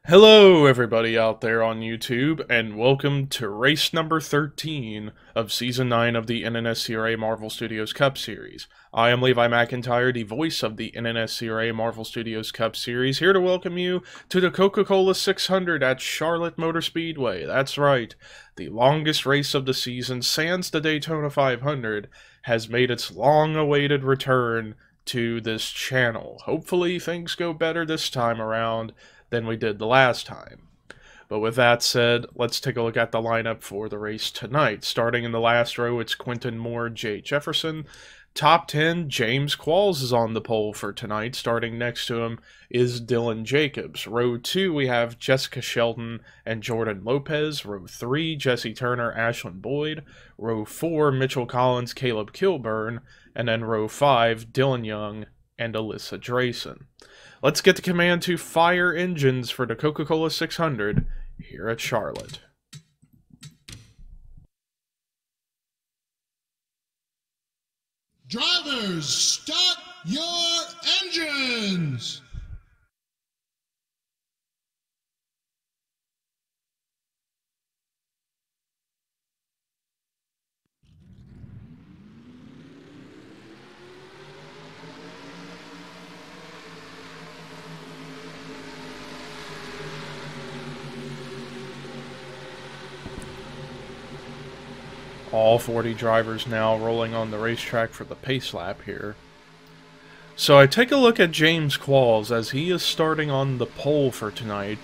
Hello everybody out there on YouTube, and welcome to race number 13 of Season 9 of the NNSCRA Marvel Studios Cup Series. I am Levi McIntyre, the voice of the NNSCRA Marvel Studios Cup Series, here to welcome you to the Coca-Cola 600 at Charlotte Motor Speedway. That's right, the longest race of the season, sans the Daytona 500, has made its long-awaited return to this channel. Hopefully things go better this time around than we did the last time. But with that said, let's take a look at the lineup for the race tonight. Starting in the last row, it's Quentin Moore, Jay Jefferson. Top 10, James Qualls is on the pole for tonight. Starting next to him is Dylan Jacobs. Row 2, we have Jessica Shelton and Jordan Lopez. Row 3, Jesse Turner, Ashlyn Boyd. Row 4, Mitchell Collins, Caleb Kilburn. And then row 5, Dylan Young and Alyssa Drayson. Let's get the command to fire engines for the Coca-Cola 600 here at Charlotte. Drivers, start your engines! All 40 drivers now rolling on the racetrack for the pace lap here. So I take a look at James Qualls as he is starting on the pole for tonight.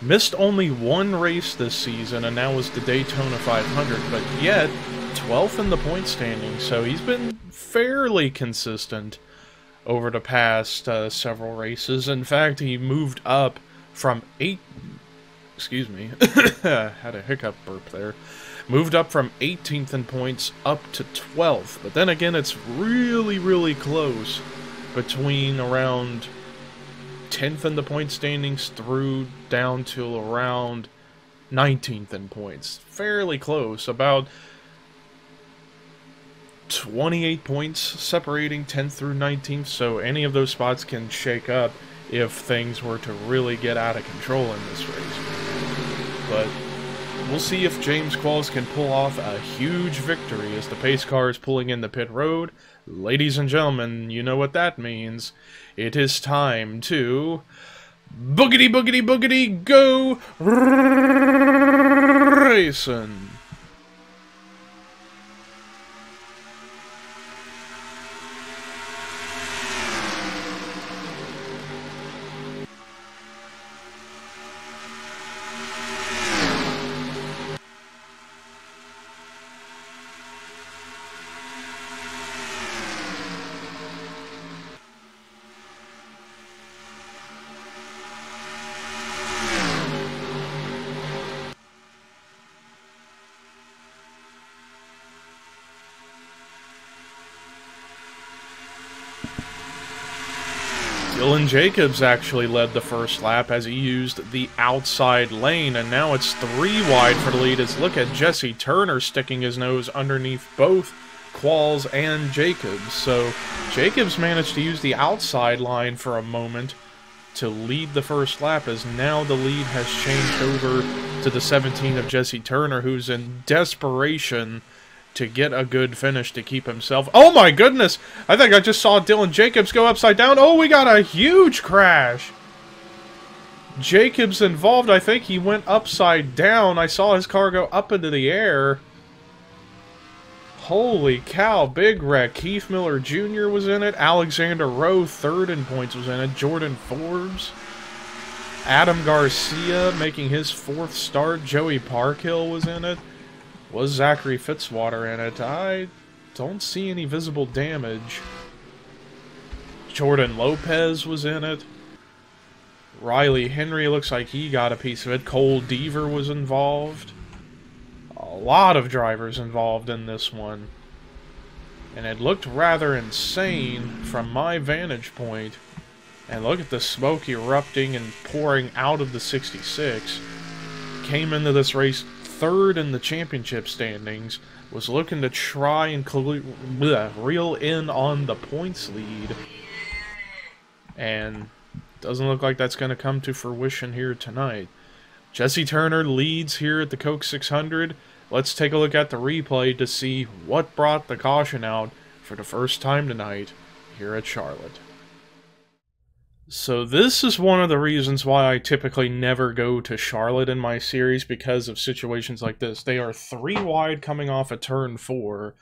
Missed only one race this season, and that was the Daytona 500, but yet 12th in the point standing, so he's been fairly consistent over the past several races. In fact, he moved up from had a hiccup burp there. Moved up from 18th in points up to 12th. But then again, it's really close between around 10th in the point standings through down to around 19th in points. Fairly close. About 28 points separating 10th through 19th. So any of those spots can shake up if things were to really get out of control in this race. But we'll see if James Qualls can pull off a huge victory as the pace car is pulling in the pit road. Ladies and gentlemen, you know what that means. It is time to boogity go racing. Dylan Jacobs actually led the first lap as he used the outside lane, and now it's 3 wide for the lead. As look at Jesse Turner sticking his nose underneath both Qualls and Jacobs. So Jacobs managed to use the outside line for a moment to lead the first lap, as now the lead has changed over to the 17 of Jesse Turner, who's in desperation to get a good finish to keep himself. Oh my goodness! I think I just saw Dylan Jacobs go upside down. Oh, we got a huge crash! Jacobs involved. I think he went upside down. I saw his car go up into the air. Holy cow, big wreck. Keith Miller Jr. was in it. Alexander Rowe, 3rd in points, was in it. Jordan Forbes. Adam Garcia making his 4th start. Joey Parkhill was in it. Was Zachary Fitzwater in it? I don't see any visible damage. Jordan Lopez was in it. Riley Henry looks like he got a piece of it. Cole Deaver was involved. A lot of drivers involved in this one. And it looked rather insane from my vantage point. And look at the smoke erupting and pouring out of the 66. Came into this race 3rd in the championship standings, was looking to try and reel in on the points lead, and doesn't look like that's going to come to fruition here tonight. Jesse Turner leads here at the Coke 600. Let's take a look at the replay to see what brought the caution out for the first time tonight here at Charlotte. So this is one of the reasons why I typically never go to Charlotte in my series, because of situations like this. They are 3 wide coming off of turn 4,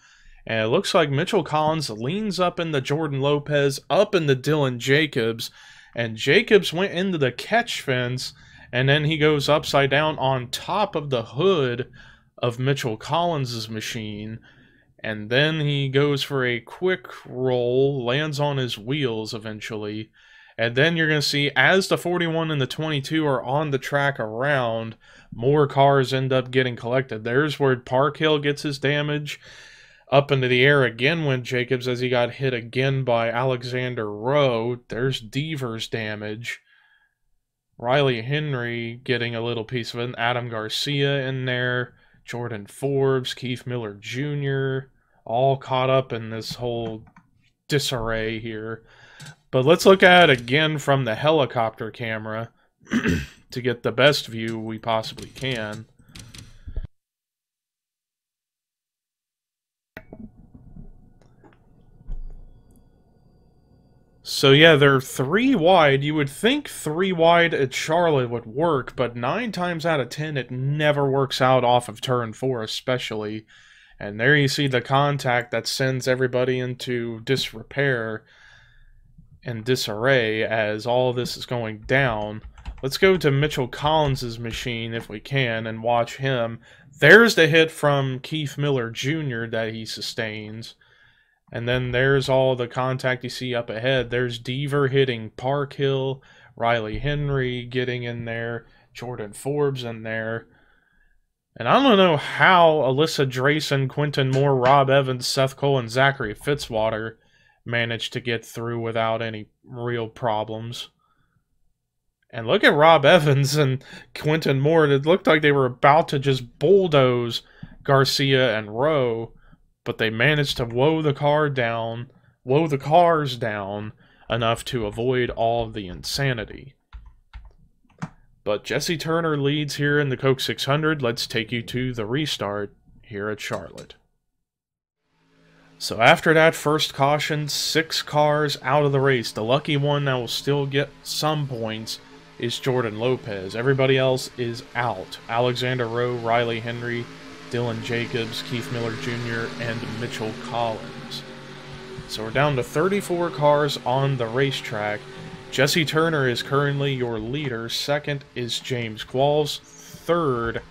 and it looks like Mitchell Collins leans up into Jordan Lopez, up into Dylan Jacobs, and Jacobs went into the catch fence, and then he goes upside down on top of the hood of Mitchell Collins' machine, and then he goes for a quick roll, lands on his wheels eventually. And then you're going to see, as the 41 and the 22 are on the track around, more cars end up getting collected. There's where Parkhill gets his damage. Up into the air again went Jacobs as he got hit again by Alexander Rowe. There's Deaver's damage. Riley Henry getting a little piece of it. Adam Garcia in there. Jordan Forbes, Keith Miller Jr. all caught up in this whole disarray here. But let's look at it again from the helicopter camera to get the best view we possibly can. So yeah, they're 3 wide. You would think 3 wide at Charlotte would work, but 9 times out of 10 it never works out off of turn 4 especially. And there you see the contact that sends everybody into disrepair and disarray as all this is going down. Let's go to Mitchell Collins' machine if we can and watch him. There's the hit from Keith Miller Jr. that he sustains. And then there's all the contact you see up ahead. There's Deaver hitting Parkhill, Riley Henry getting in there, Jordan Forbes in there. And I don't know how Alyssa Drayson, Quentin Moore, Rob Evans, Seth Cole, and Zachary Fitzwater managed to get through without any real problems. And look at Rob Evans and Quentin Moore. It looked like they were about to just bulldoze Garcia and Rowe, but they managed to woe the cars down enough to avoid all of the insanity. But Jesse Turner leads here in the Coke 600. Let's take you to the restart here at Charlotte. So after that first caution, 6 cars out of the race. The lucky one that will still get some points is Jordan Lopez. Everybody else is out. Alexander Rowe, Riley Henry, Dylan Jacobs, Keith Miller Jr., and Mitchell Collins. So we're down to 34 cars on the racetrack. Jesse Turner is currently your leader. Second is James Qualls. Third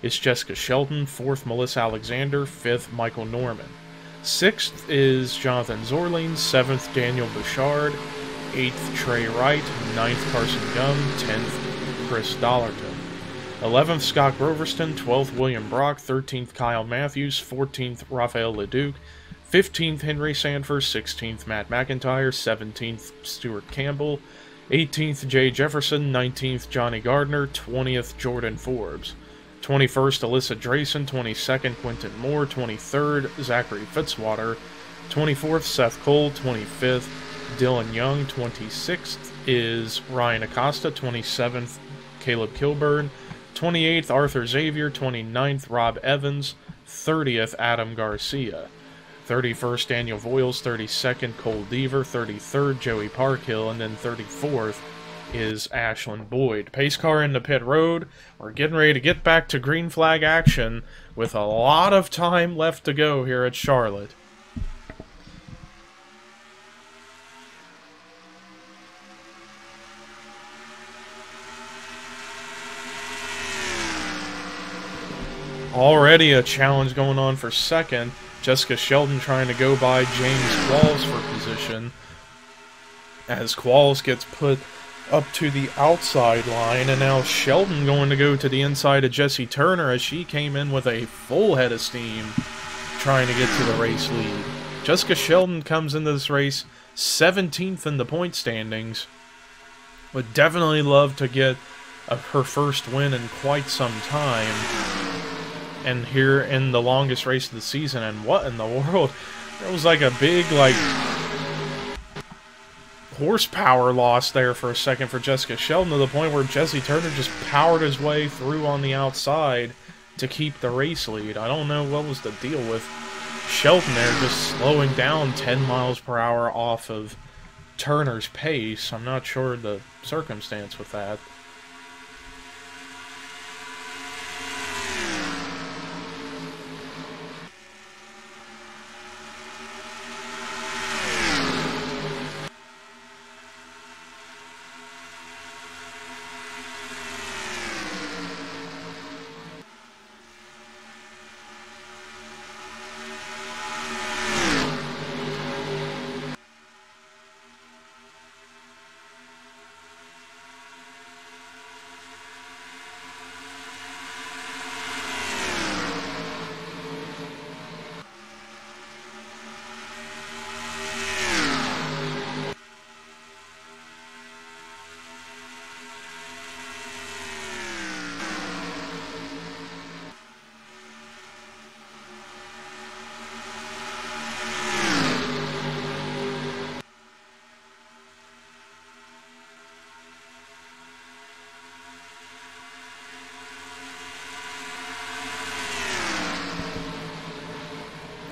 is Jessica Shelton. Fourth, Melissa Alexander. Fifth, Michael Norman. Sixth is Jonathan Zorling. Seventh, Daniel Bouchard. Eighth, Trey Wright. Ninth, Carson Gum. 10th, Chris Dollarton. 11th, Scott Groverston. 12th, William Brock. 13th, Kyle Matthews. 14th, Raphael Leduc. 15th, Henry Sanford. 16th, Matt McIntyre. 17th, Stuart Campbell. 18th, Jay Jefferson. 19th, Johnny Gardner. 20th, Jordan Forbes. 21st, Alyssa Drayson. 22nd, Quentin Moore. 23rd, Zachary Fitzwater. 24th, Seth Cole. 25th, Dylan Young. 26th is Ryan Acosta. 27th, Caleb Kilburn. 28th, Arthur Xavier. 29th, Rob Evans. 30th, Adam Garcia. 31st, Daniel Voiles. 32nd, Cole Deaver. 33rd, Joey Parkhill. And then 34th is Ashlyn Boyd. Pace car into pit road. We're getting ready to get back to green flag action with a lot of time left to go here at Charlotte. Already a challenge going on for second. Jessica Shelton trying to go by James Qualls for position, as Qualls gets put up to the outside line, and now Shelton going to go to the inside of Jesse Turner as she came in with a full head of steam trying to get to the race lead. Jessica Shelton comes into this race 17th in the point standings. Would definitely love to get her first win in quite some time. And here in the longest race of the season, and what in the world? There was like a big, horsepower loss there for a second for Jessica Shelton, to the point where Jesse Turner just powered his way through on the outside to keep the race lead. I don't know what was the deal with Shelton there, just slowing down 10 miles per hour off of Turner's pace. I'm not sure the circumstance with that.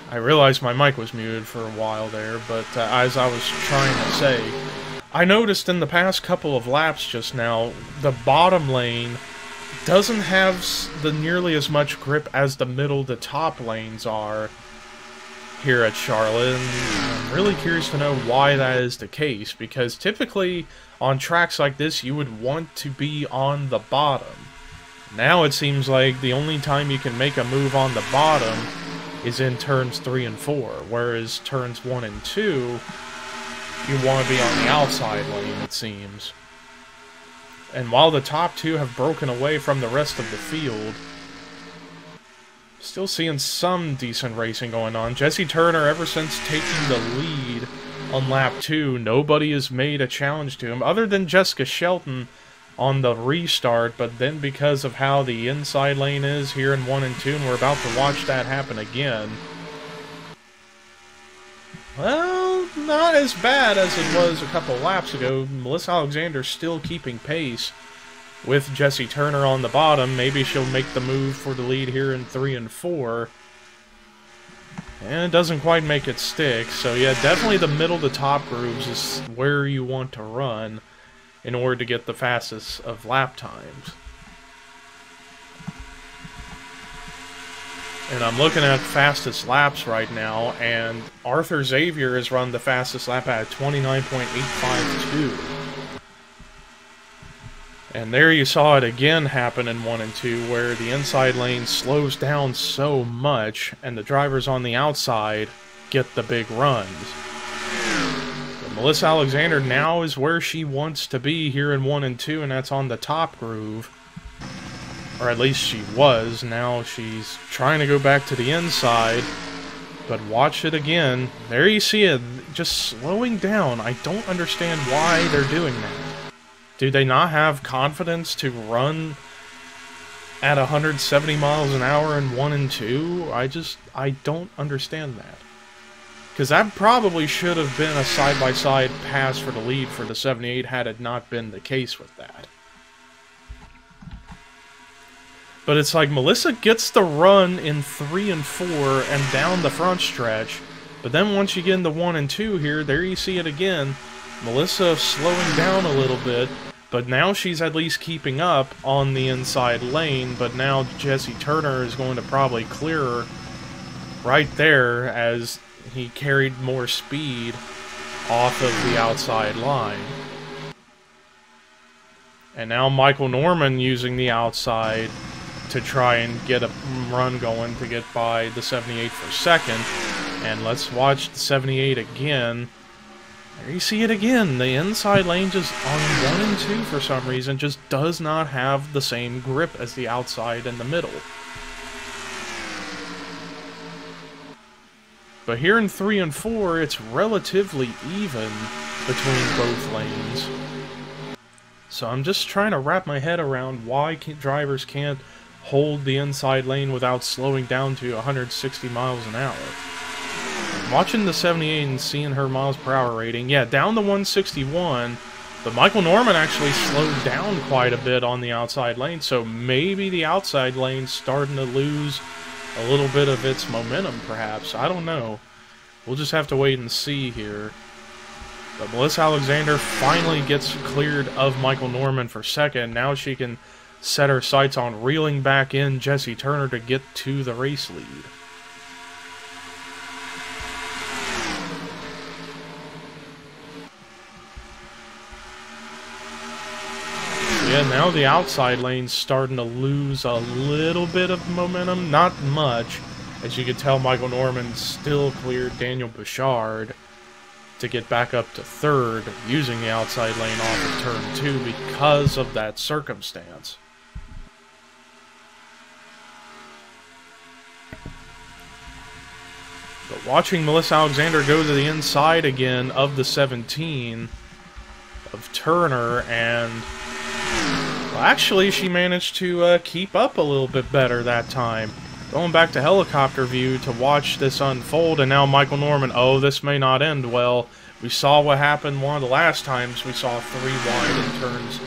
I realized my mic was muted for a while there, but as I was trying to say, I noticed in the past couple of laps just now, the bottom lane doesn't have nearly as much grip as the middle to top lanes are here at Charlotte, and I'm really curious to know why that is the case, because typically on tracks like this you would want to be on the bottom. Now it seems like the only time you can make a move on the bottom is in turns 3 and 4, whereas turns 1 and 2, you want to be on the outside lane, it seems. And while the top two have broken away from the rest of the field, still seeing some decent racing going on. Jesse Turner, ever since taking the lead on lap 2, nobody has made a challenge to him, other than Jessica Shelton on the restart, but then because of how the inside lane is here in 1 and 2, and we're about to watch that happen again, well, not as bad as it was a couple laps ago. Melissa Alexander's still keeping pace with Jesse Turner on the bottom. Maybe she'll make the move for the lead here in 3 and 4. And it doesn't quite make it stick, so yeah, definitely the middle to top grooves is where you want to run in order to get the fastest of lap times. And I'm looking at fastest laps right now, and Arthur Xavier has run the fastest lap at 29.852. And there you saw it again happen in 1 and 2, where the inside lane slows down so much, and the drivers on the outside get the big runs. Melissa Alexander now is where she wants to be here in 1 and 2, and that's on the top groove. Or at least she was. Now she's trying to go back to the inside, but watch it again. There you see it, just slowing down. I don't understand why they're doing that. Do they not have confidence to run at 170 miles an hour in 1 and 2? I don't understand that. Because that probably should have been a side-by-side pass for the lead for the 78 had it not been the case with that. But it's like Melissa gets the run in 3 and 4 and down the front stretch, but then once you get into 1 and 2 here, there you see it again. Melissa slowing down a little bit, but now she's at least keeping up on the inside lane, but now Jesse Turner is going to probably clear her right there as he carried more speed off of the outside line. And now Michael Norman using the outside to try and get a run going to get by the 78 for second. And let's watch the 78 again. There you see it again. The inside lane just on 1 and 2 for some reason just does not have the same grip as the outside and the middle. But here in 3 and 4, it's relatively even between both lanes. So I'm just trying to wrap my head around why drivers can't hold the inside lane without slowing down to 160 miles an hour. watching the 78 and seeing her miles per hour rating, yeah, down to 161, but Michael Norman actually slowed down quite a bit on the outside lane, so maybe the outside lane's starting to lose a little bit of its momentum, perhaps. I don't know. We'll just have to wait and see here. But Melissa Alexander finally gets cleared of Michael Norman for second. Now she can set her sights on reeling back in Jesse Turner to get to the race lead. Yeah, now the outside lane's starting to lose a little bit of momentum. Not much. As you can tell, Michael Norman still cleared Daniel Bouchard to get back up to third, using the outside lane off of turn 2 because of that circumstance. But watching Melissa Alexander go to the inside again of the 17 of Turner, and well, actually she managed to keep up a little bit better that time. Going back to helicopter view to watch this unfold, and now Michael Norman, oh, this may not end well. We saw what happened one of the last times. We saw 3 wide in turns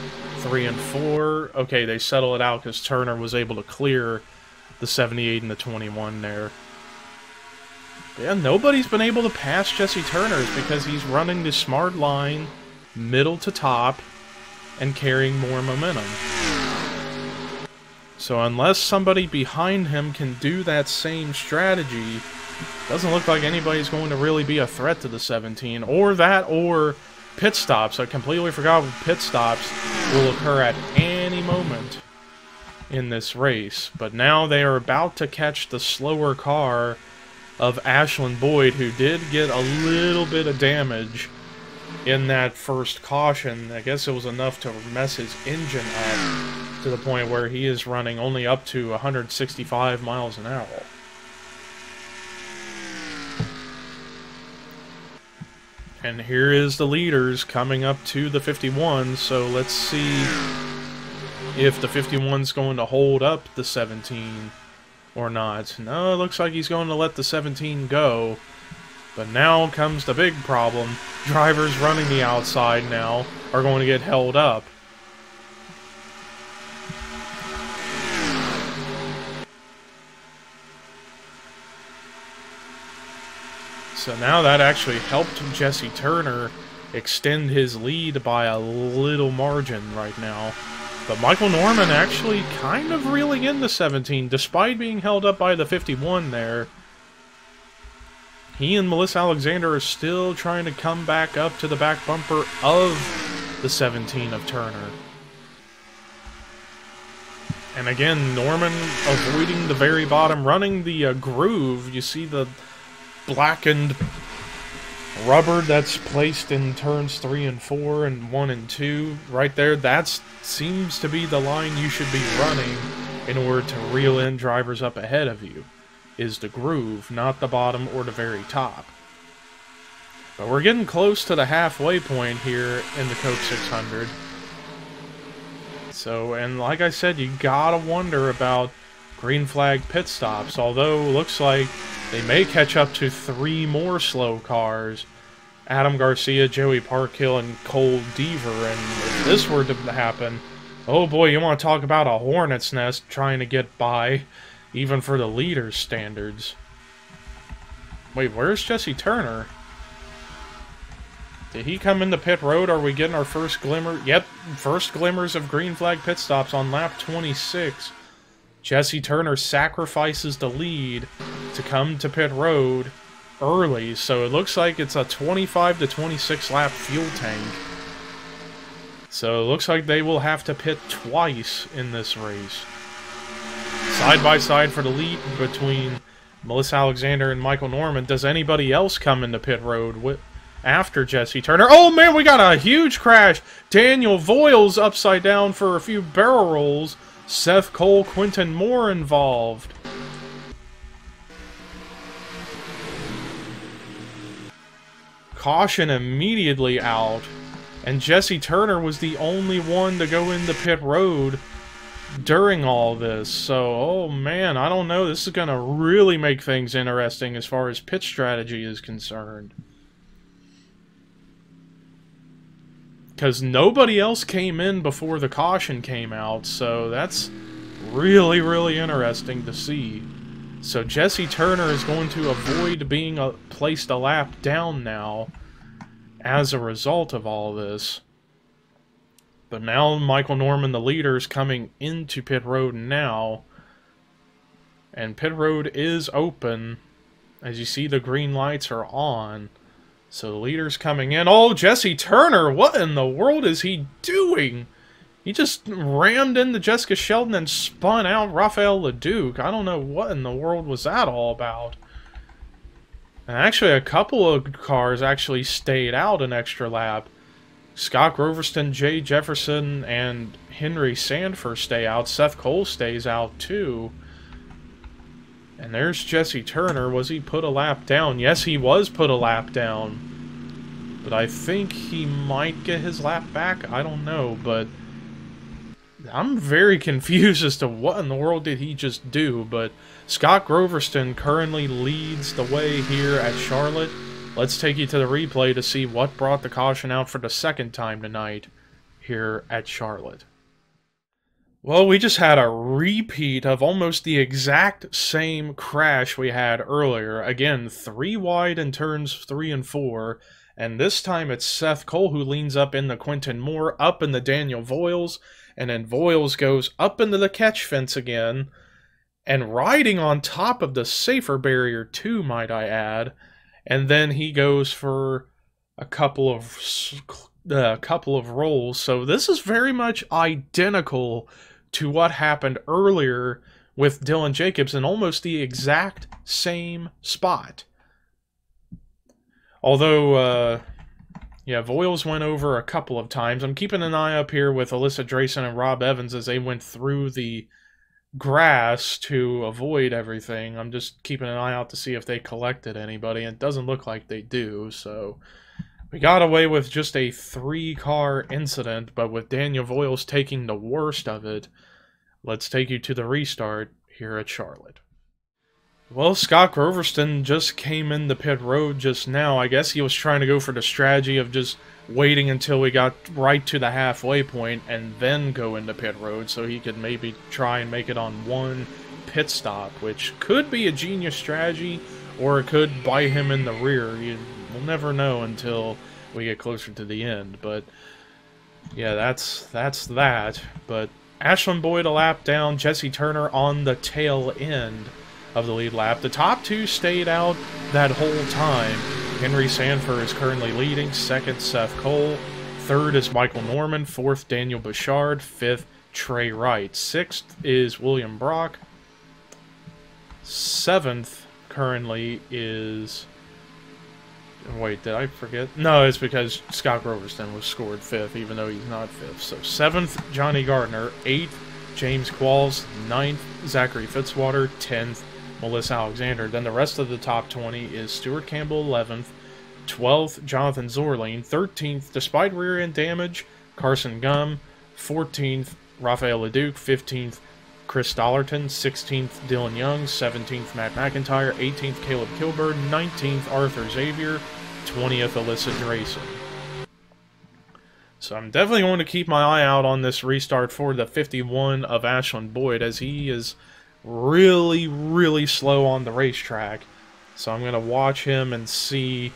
3 and 4. Okay, they settle it out because Turner was able to clear the 78 and the 21 there. But yeah, nobody's been able to pass Jesse Turner because he's running the smart line, middle to top, and carrying more momentum. So unless somebody behind him can do that same strategy, doesn't look like anybody's going to really be a threat to the 17. Or that, or pit stops. I completely forgot pit stops will occur at any moment in this race. But now they are about to catch the slower car of Ashlyn Boyd, who did get a little bit of damage in that first caution. I guess it was enough to mess his engine up to the point where he is running only up to 165 miles an hour. And here is the leaders coming up to the 51, so let's see if the 51's going to hold up the 17 or not. No, it looks like he's going to let the 17 go. But now comes the big problem. Drivers running the outside now are going to get held up. So now that actually helped Jesse Turner extend his lead by a little margin right now. But Michael Norman actually kind of reeling in the 17, despite being held up by the 51 there. He and Melissa Alexander are still trying to come back up to the back bumper of the 17 of Turner. And again, Norman avoiding the very bottom, running the groove. You see the blackened rubber that's placed in turns 3 and 4 and 1 and 2 right there. That seems to be the line you should be running in order to reel in drivers up ahead of you, is the groove, not the bottom or the very top. But we're getting close to the halfway point here in the Coke 600. So, and like I said, you gotta wonder about green flag pit stops, although looks like they may catch up to 3 more slow cars. Adam Garcia, Joey Parkhill, and Cole Deaver. And if this were to happen, oh boy, you want to talk about a hornet's nest trying to get by, even for the leader's standards. Wait, where's Jesse Turner? Did he come into pit road? Are we getting our first glimmer? Yep, first glimmers of green flag pit stops on lap 26. Jesse Turner sacrifices the lead to come to pit road early, so it looks like it's a 25 to 26 lap fuel tank. So it looks like they will have to pit twice in this race. Side by side for the lead between Melissa Alexander and Michael Norman. Does anybody else come into pit road after Jesse Turner? Oh man, we got a huge crash! Daniel Voiles upside down for a few barrel rolls. Seth Cole, Quentin Moore involved. Caution immediately out. And Jesse Turner was the only one to go into pit road during all this. So, oh man, I don't know. This is going to really make things interesting as far as pit strategy is concerned. Because nobody else came in before the caution came out, so that's really, really interesting to see. So Jesse Turner is going to avoid being placed a lap down now as a result of all this. But now Michael Norman, the leader, is coming into pit road now. And pit road is open. As you see, the green lights are on. So the leader's coming in. Oh, Jesse Turner! What in the world is he doing? He just rammed into Jessica Sheldon and spun out Rafael LeDuc. I don't know what in the world was that all about. And actually, a couple of cars actually stayed out an extra lap. Scott Groverston, Jay Jefferson, and Henry Sanford stay out. Seth Cole stays out too. And there's Jesse Turner. Was he put a lap down? Yes, he was put a lap down. But I think he might get his lap back. I don't know, but I'm very confused as to what in the world did he just do. But Scott Groverston currently leads the way here at Charlotte. Let's take you to the replay to see what brought the caution out for the second time tonight here at Charlotte. Well, we just had a repeat of almost the exact same crash we had earlier. Again, 3 wide in turns 3 and 4. And this time it's Seth Cole who leans up into Quentin Moore, up into Daniel Voiles. And then Voiles goes up into the catch fence again. And riding on top of the safer barrier too, might I add. And then he goes for a couple of rolls. So this is very much identical to what happened earlier with Dylan Jacobs in almost the exact same spot. Although, yeah, Voiles went over a couple of times. I'm keeping an eye up here with Alyssa Drayson and Rob Evans as they went through the grass to avoid everything. I'm just keeping an eye out to see if they collected anybody. It doesn't look like they do, so we got away with just a 3-car incident, but with Daniel Voiles taking the worst of it, let's take you to the restart here at Charlotte. Well, Scott Groverston just came in the pit road just now. I guess he was trying to go for the strategy of just waiting until we got right to the halfway point and then go into pit road so he could maybe try and make it on one pit stop, which could be a genius strategy or it could bite him in the rear. We'll never know until we get closer to the end, but yeah, that's that. But Ashlyn Boyd a lap down, Jesse Turner on the tail end of the lead lap. The top 2 stayed out that whole time. Henry Sanford is currently leading. Second, Seth Cole. Third is Michael Norman. Fourth, Daniel Bouchard. Fifth, Trey Wright. Sixth is William Brock. Seventh currently is... Wait, did I forget? No, it's because Scott Groverston was scored 5th, even though he's not 5th. So 7th, Johnny Gardner. 8th, James Qualls. 9th, Zachary Fitzwater. 10th, Melissa Alexander. Then the rest of the top 20 is Stuart Campbell 11th, 12th, Jonathan Zorlane, 13th, despite rear end damage, Carson Gum, 14th, Rafael LeDuc, 15th, Chris Dollerton, 16th, Dylan Young, 17th, Matt McIntyre, 18th, Caleb Kilburn, 19th, Arthur Xavier, 20th, Alyssa Drayson. So I'm definitely going to keep my eye out on this restart for the 51 of Ashlyn Boyd, as he is really, really slow on the racetrack. So I'm going to watch him and see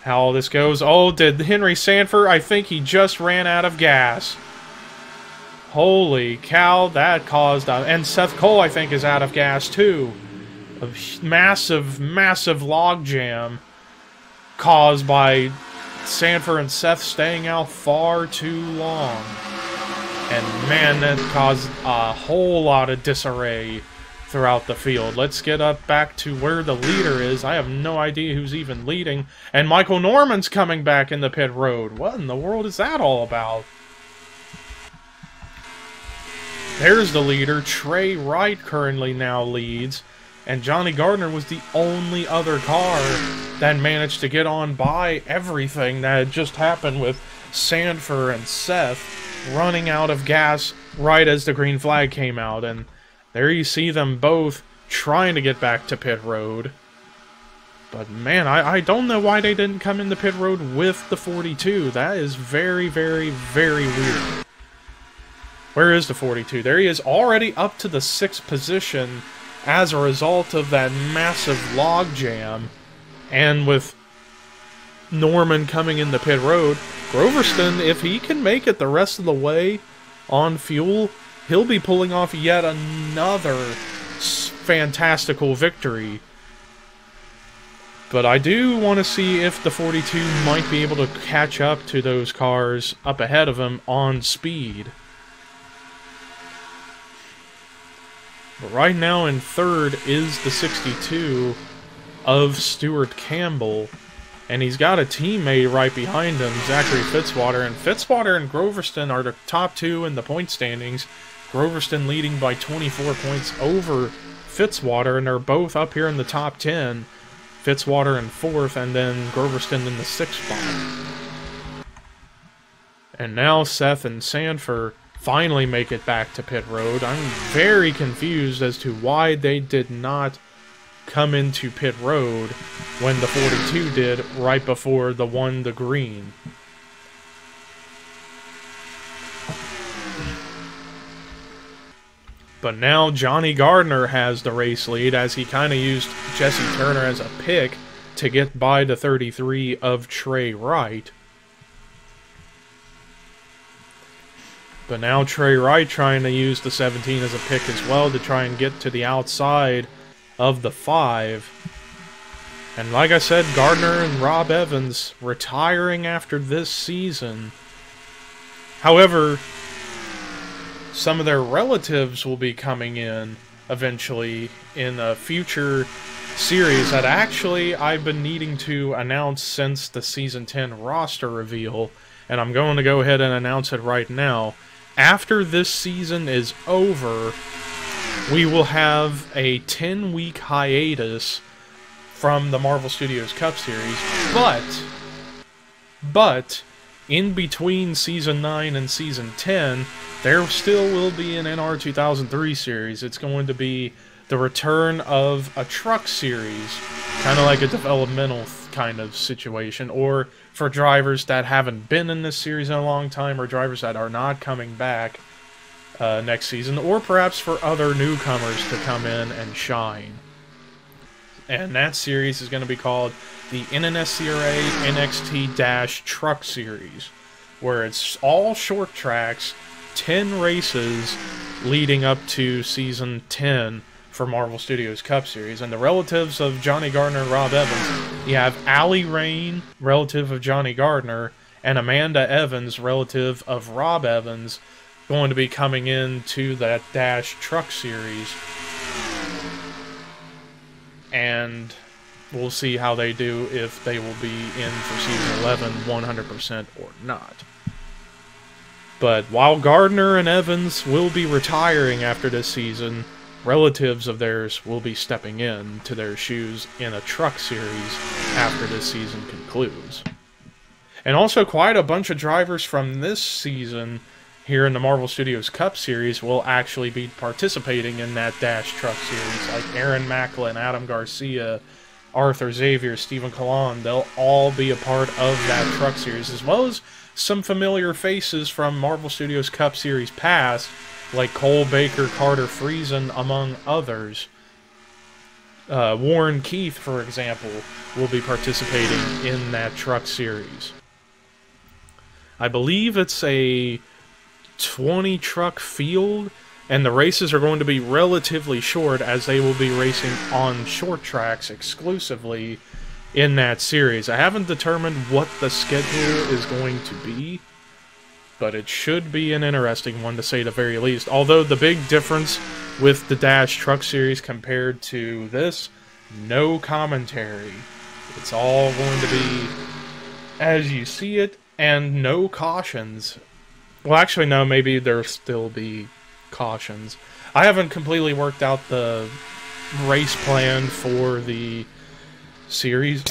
how this goes. Oh, did Henry Sanford? I think he just ran out of gas. Holy cow, that caused... and Seth Cole, I think, is out of gas, too. A massive, massive log jam caused by Sanford and Seth staying out far too long. And, man, that caused a whole lot of disarray throughout the field. Let's get up back to where the leader is. I have no idea who's even leading. And Michael Norman's coming back in the pit road. What in the world is that all about? There's the leader. Trey Wright currently now leads. And Johnny Gardner was the only other car that managed to get on by everything that had just happened with Sanford and Seth. running out of gas right as the green flag came out, and there you see them both trying to get back to pit road. But man, I don't know why they didn't come into pit road with the 42. That is very, very, very weird. Where is the 42? There he is, already up to the 6th position as a result of that massive log jam. And with Norman coming into pit road, Groverston, if he can make it the rest of the way on fuel, he'll be pulling off yet another fantastical victory. But I do want to see if the 42 might be able to catch up to those cars up ahead of him on speed. But right now in 3rd is the 62 of Stuart Campbell. And he's got a teammate right behind him, Zachary Fitzwater. And Fitzwater and Groverston are the top 2 in the point standings. Groverston leading by 24 points over Fitzwater, and they're both up here in the top 10. Fitzwater in 4th, and then Groverston in the 6th spot. And now Seth and Sanford finally make it back to pit road. I'm very confused as to why they did not come into pit road when the 42 did right before the one to green. But now Johnny Gardner has the race lead, as he kind of used Jesse Turner as a pick to get by the 33 of Trey Wright. But now Trey Wright trying to use the 17 as a pick as well to try and get to the outside of the 5. And like I said, Gardner and Rob Evans retiring after this season. However, some of their relatives will be coming in eventually in a future series that actually I've been needing to announce since the Season 10 roster reveal, and I'm going to go ahead and announce it right now. After this season is over, we will have a 10-week hiatus from the Marvel Studios Cup Series, but in between Season 9 and Season 10, there still will be an NR 2003 series. It's going to be the return of a truck series, kind of like a developmental kind of situation, or for drivers that haven't been in this series in a long time, or drivers that are not coming back next season, or perhaps for other newcomers to come in and shine. And that series is going to be called the NNSCRA NXT-Truck Series, where it's all short tracks, 10 races leading up to Season 10 for Marvel Studios Cup Series. And the relatives of Johnny Gardner and Rob Evans, you have Allie Rain, relative of Johnny Gardner, and Amanda Evans, relative of Rob Evans, going to be coming in to that Dash Truck Series. And we'll see how they do, if they will be in for Season 11 100% or not. But while Gardner and Evans will be retiring after this season, relatives of theirs will be stepping in to their shoes in a truck series after this season concludes. And also quite a bunch of drivers from this season here in the Marvel Studios Cup Series will actually be participating in that Dash Truck Series, like Aaron Macklin, Adam Garcia, Arthur Xavier, Stephen Collin. They'll all be a part of that truck series, as well as some familiar faces from Marvel Studios Cup Series past, like Cole Baker, Carter Friesen, among others. Warren Keith, for example, will be participating in that truck series. I believe it's a 20-truck field, and the races are going to be relatively short, as they will be racing on short tracks exclusively in that series. I haven't determined what the schedule is going to be, but it should be an interesting one, to say the very least. Although the big difference with the Dash Truck Series compared to this, no commentary. It's all going to be as you see it, and no cautions. Well, actually, no, maybe there'll still be cautions. I haven't completely worked out the race plan for the series.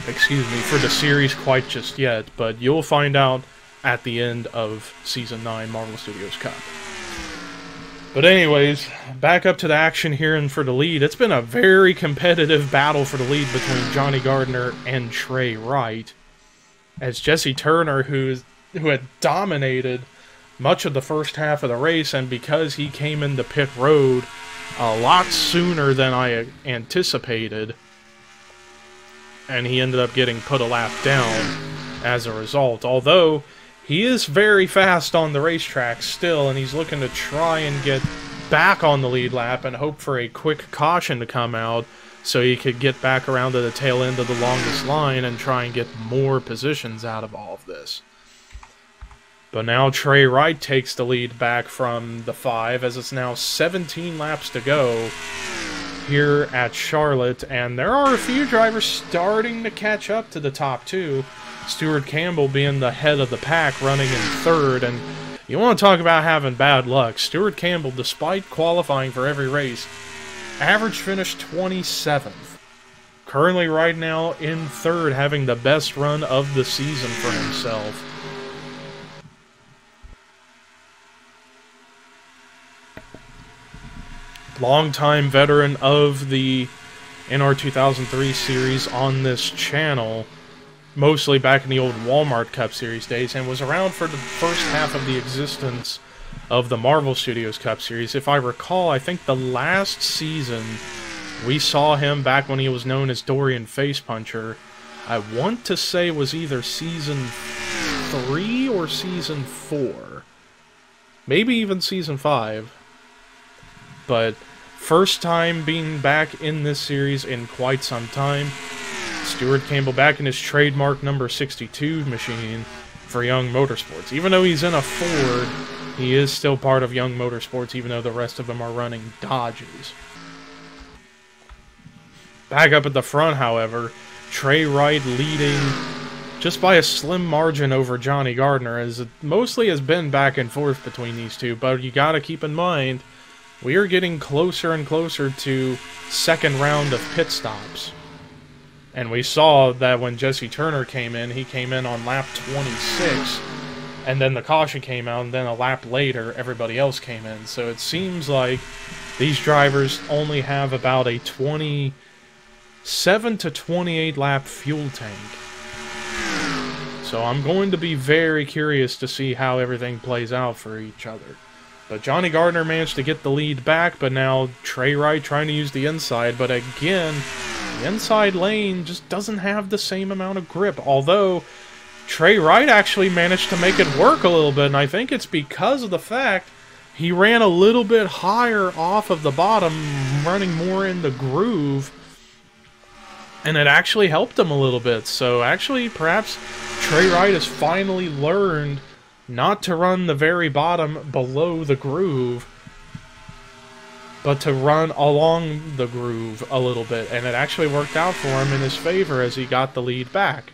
Excuse me, for the series quite just yet, but you'll find out at the end of Season 9 Marvel Studios Cup. But anyways, back up to the action here and for the lead. It's been a very competitive battle for the lead between Johnny Gardner and Trey Wright. As Jesse Turner, who had dominated much of the first half of the race, and because he came into pit road a lot sooner than I anticipated, and he ended up getting put a lap down as a result. Although he is very fast on the racetrack still, and he's looking to try and get back on the lead lap and hope for a quick caution to come out so he could get back around to the tail end of the longest line and try and get more positions out of all of this. But now Trey Wright takes the lead back from the 5, as it's now 17 laps to go here at Charlotte, and there are a few drivers starting to catch up to the top 2. Stuart Campbell being the head of the pack, running in 3rd, and you want to talk about having bad luck. Stuart Campbell, despite qualifying for every race, average finish 27th. Currently right now in 3rd, having the best run of the season for himself. Longtime veteran of the NR 2003 series on this channel, mostly back in the old Walmart Cup Series days, and was around for the first half of the existence of the Marvel Studios Cup Series. If I recall, I think the last season we saw him back when he was known as Dorian Facepuncher. I want to say it was either Season 3 or Season 4. Maybe even Season 5. But first time being back in this series in quite some time. Stuart Campbell back in his trademark number 62 machine for Young Motorsports. Even though he's in a Ford, he is still part of Young Motorsports, even though the rest of them are running Dodges. Back up at the front, however, Trey Wright leading just by a slim margin over Johnny Gardner, as it mostly has been back and forth between these two. But you gotta keep in mind, we are getting closer and closer to second round of pit stops. And we saw that when Jesse Turner came in, he came in on lap 26, and then the caution came out, and then a lap later, everybody else came in. So it seems like these drivers only have about a 27 to 28 lap fuel tank. So I'm going to be very curious to see how everything plays out for each other. But Johnny Gardner managed to get the lead back, but now Trey Wright trying to use the inside. But again, the inside lane just doesn't have the same amount of grip. Although, Trey Wright actually managed to make it work a little bit, and I think it's because of the fact he ran a little bit higher off of the bottom, running more in the groove, and it actually helped him a little bit. So actually, perhaps Trey Wright has finally learned not to run the very bottom below the groove, but to run along the groove a little bit, and it actually worked out for him in his favor as he got the lead back.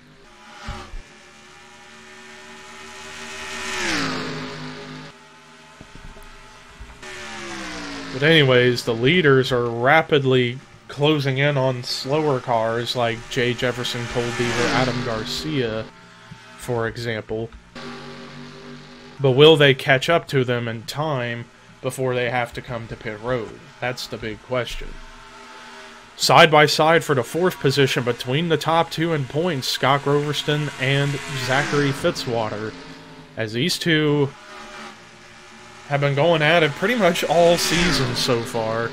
But anyways, the leaders are rapidly closing in on slower cars like Jay Jefferson, Cole Deaver, Adam Garcia, for example. But will they catch up to them in time before they have to come to pit road? That's the big question. Side by side for the 4th position between the top 2 in points, Scott Groverston and Zachary Fitzwater, as these two have been going at it pretty much all season so far.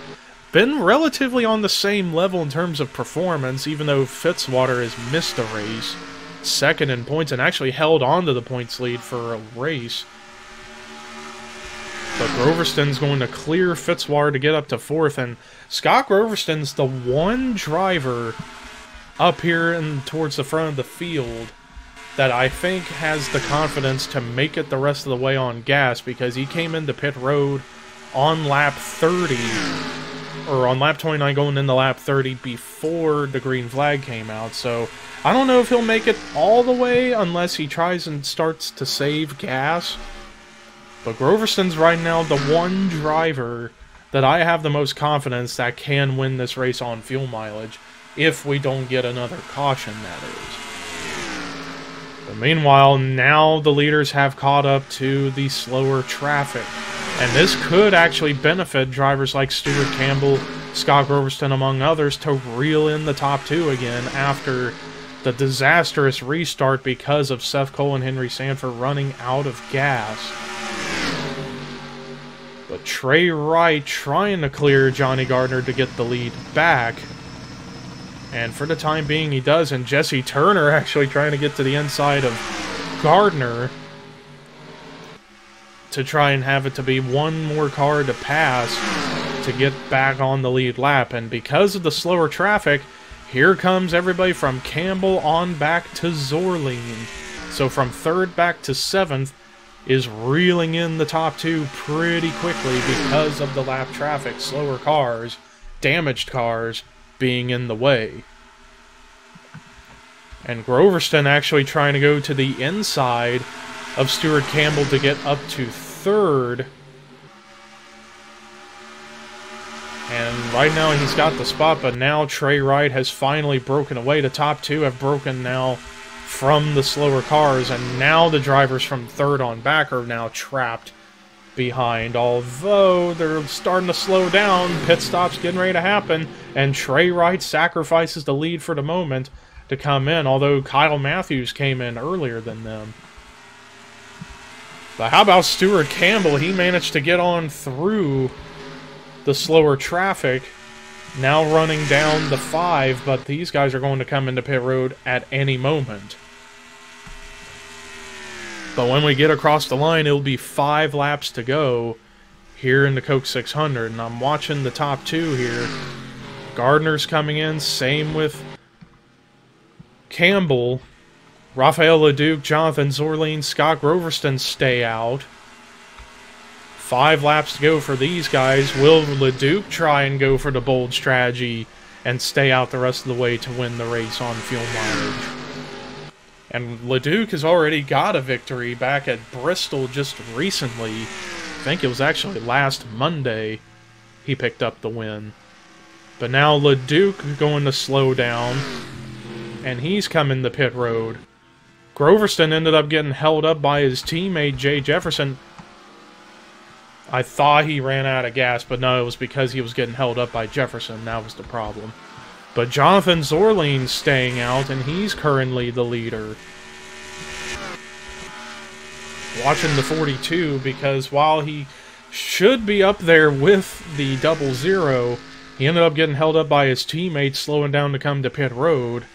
Been relatively on the same level in terms of performance, even though Fitzwater has missed a race. 2nd in points and actually held on to the points lead for a race. But Groverston's going to clear Fitzwater to get up to 4th, and Scott Groverston's the one driver up here and towards the front of the field that I think has the confidence to make it the rest of the way on gas, because he came into pit road on lap 30, or on lap 29 going into lap 30 before the green flag came out. So I don't know if he'll make it all the way unless he tries and starts to save gas. But Groverston's right now the one driver that I have the most confidence that can win this race on fuel mileage, if we don't get another caution, that is. But meanwhile, now the leaders have caught up to the slower traffic. And this could actually benefit drivers like Stuart Campbell, Scott Groverston, among others, to reel in the top two again after the disastrous restart because of Seth Cole and Henry Sanford running out of gas. But Trey Wright trying to clear Johnny Gardner to get the lead back. And for the time being he does, and Jesse Turner actually trying to get to the inside of Gardner to try and have it to be one more car to pass to get back on the lead lap. And because of the slower traffic, here comes everybody from Campbell on back to Zorleen. So from 3rd back to 7th is reeling in the top two pretty quickly because of the lap traffic, slower cars, damaged cars being in the way. And Groverston actually trying to go to the inside of Stuart Campbell to get up to 3rd. And right now he's got the spot, but now Trey Wright has finally broken away. The top two have broken now from the slower cars, and now the drivers from 3rd on back are now trapped behind. Although they're starting to slow down, pit stop's getting ready to happen, and Trey Wright sacrifices the lead for the moment to come in, although Kyle Matthews came in earlier than them. But how about Stuart Campbell? He managed to get on through the slower traffic, now running down the 5, but these guys are going to come into pit road at any moment. But when we get across the line, it'll be 5 laps to go here in the Coke 600, and I'm watching the top two here. Gardner's coming in, same with Campbell. Raphael LeDuc, Jonathan Zorleen, Scott Groverston stay out. 5 laps to go for these guys. Will LeDuc try and go for the bold strategy and stay out the rest of the way to win the race on fuel mileage? And LeDuc has already got a victory back at Bristol just recently. I think it was actually last Monday he picked up the win. But now LeDuc going to slow down, and he's coming to pit road. Groverston ended up getting held up by his teammate Jay Jefferson. I thought he ran out of gas, but no, it was because he was getting held up by Jefferson. That was the problem. But Jonathan Zorleen staying out, and he's currently the leader. Watching the 42, because while he should be up there with the 00, he ended up getting held up by his teammate, slowing down to come to pit road.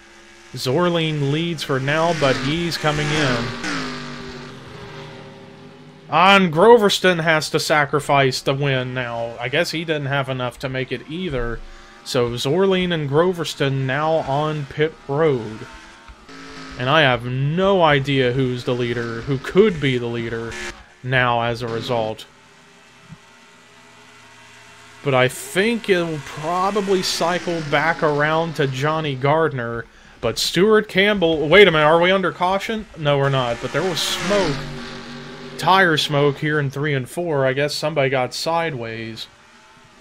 Zorleen leads for now, but he's coming in. And Groverston has to sacrifice the win now. I guess he didn't have enough to make it either. So Zorleen and Groverston now on pit road. And I have no idea who's the leader, who could be the leader now as a result. But I think it'll probably cycle back around to Johnny Gardner. But Stuart Campbell... Wait a minute, are we under caution? No, we're not. But there was smoke. Tire smoke here in 3 and 4. I guess somebody got sideways.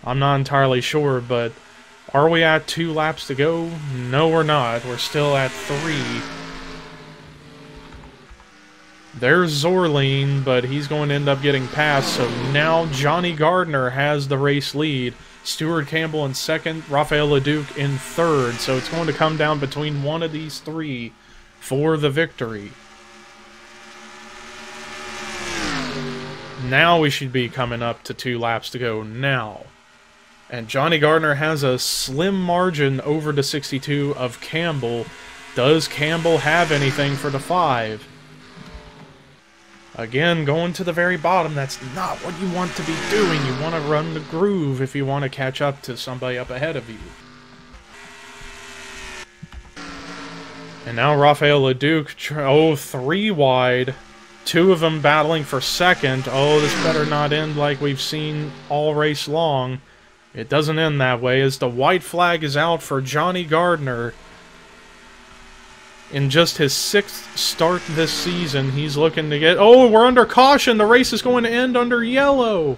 I'm not entirely sure, but... Are we at 2 laps to go? No, we're not. We're still at 3. There's Zorleen, but he's going to end up getting passed. So now Johnny Gardner has the race lead. Stuart Campbell in 2nd, Raphael LeDuc in 3rd. So it's going to come down between one of these 3 for the victory. Now we should be coming up to 2 laps to go now. And Johnny Gardner has a slim margin over the 62 of Campbell. Does Campbell have anything for the 5? Again, going to the very bottom, that's not what you want to be doing. You want to run the groove if you want to catch up to somebody up ahead of you. And now Raphael LeDuc, 3 wide. 2 of them battling for 2nd. Oh, this better not end like we've seen all race long. It doesn't end that way, as the white flag is out for Johnny Gardner. In just his 6th start this season, he's looking to get... Oh, we're under caution! The race is going to end under yellow!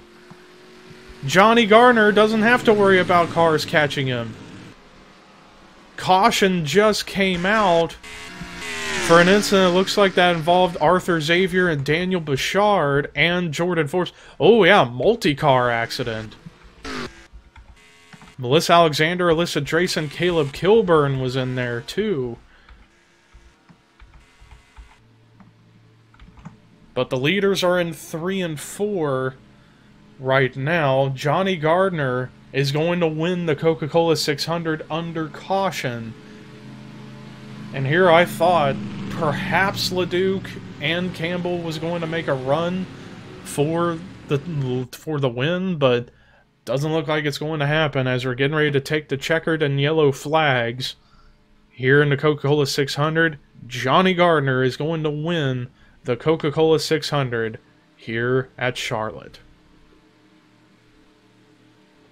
Johnny Gardner doesn't have to worry about cars catching him. Caution just came out. For an instant, it looks like that involved Arthur Xavier and Daniel Bouchard and Jordan Force. Oh yeah, multi-car accident. Melissa Alexander, Alyssa Drayson, Caleb Kilburn was in there too. But the leaders are in 3 and 4 right now. Johnny Gardner is going to win the Coca-Cola 600 under caution. And here I thought perhaps LeDuc and Campbell was going to make a run for the win, but doesn't look like it's going to happen as we're getting ready to take the checkered and yellow flags here in the Coca-Cola 600. Johnny Gardner is going to win the Coca-Cola 600 here at Charlotte.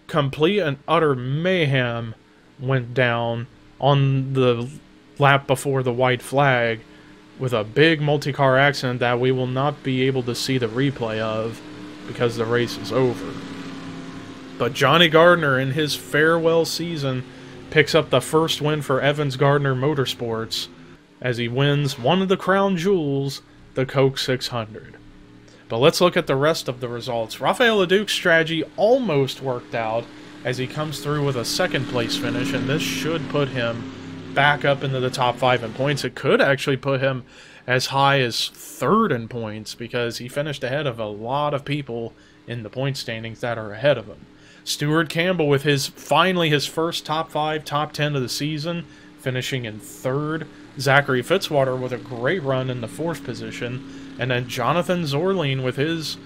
Complete and utter mayhem went down on the lap before the white flag with a big multi-car accident that we will not be able to see the replay of because the race is over. But Johnny Gardner in his farewell season picks up the first win for Evans Gardner Motorsports as he wins one of the crown jewels, the Coke 600. But let's look at the rest of the results. Rafael LeDuc's strategy almost worked out as he comes through with a second place finish, and this should put him back up into the top 5 in points. It could actually put him as high as 3rd in points because he finished ahead of a lot of people in the point standings that are ahead of him. Stuart Campbell with finally his first top 5, top 10 of the season, finishing in 3rd. Zachary Fitzwater with a great run in the 4th position. And then Jonathan Zorline with his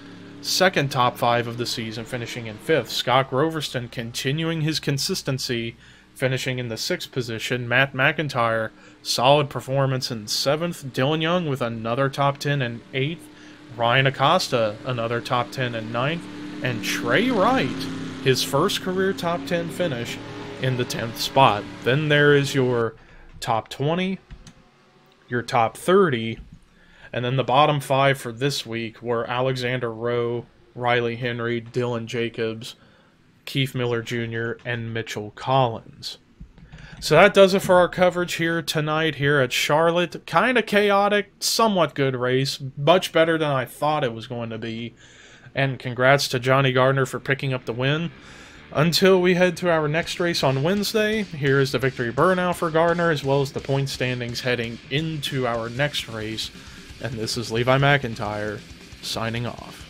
second top 5 of the season, finishing in 5th. Scott Groverston continuing his consistency, finishing in the 6th position. Matt McIntyre, solid performance in 7th. Dylan Young with another top 10 in 8th. Ryan Acosta, another top 10 in 9th. And Trey Wright, his first career top 10 finish in the 10th spot. Then there is your top 20, your top 30, and then the bottom 5 for this week were Alexander Rowe, Riley Henry, Dylan Jacobs, Keith Miller Jr., and Mitchell Collins. So that does it for our coverage here tonight here at Charlotte. Kind of chaotic, somewhat good race. Much better than I thought it was going to be. And congrats to Johnny Gardner for picking up the win. Until we head to our next race on Wednesday, here is the victory burnout for Gardner, as well as the point standings heading into our next race. And this is Levi McIntyre, signing off.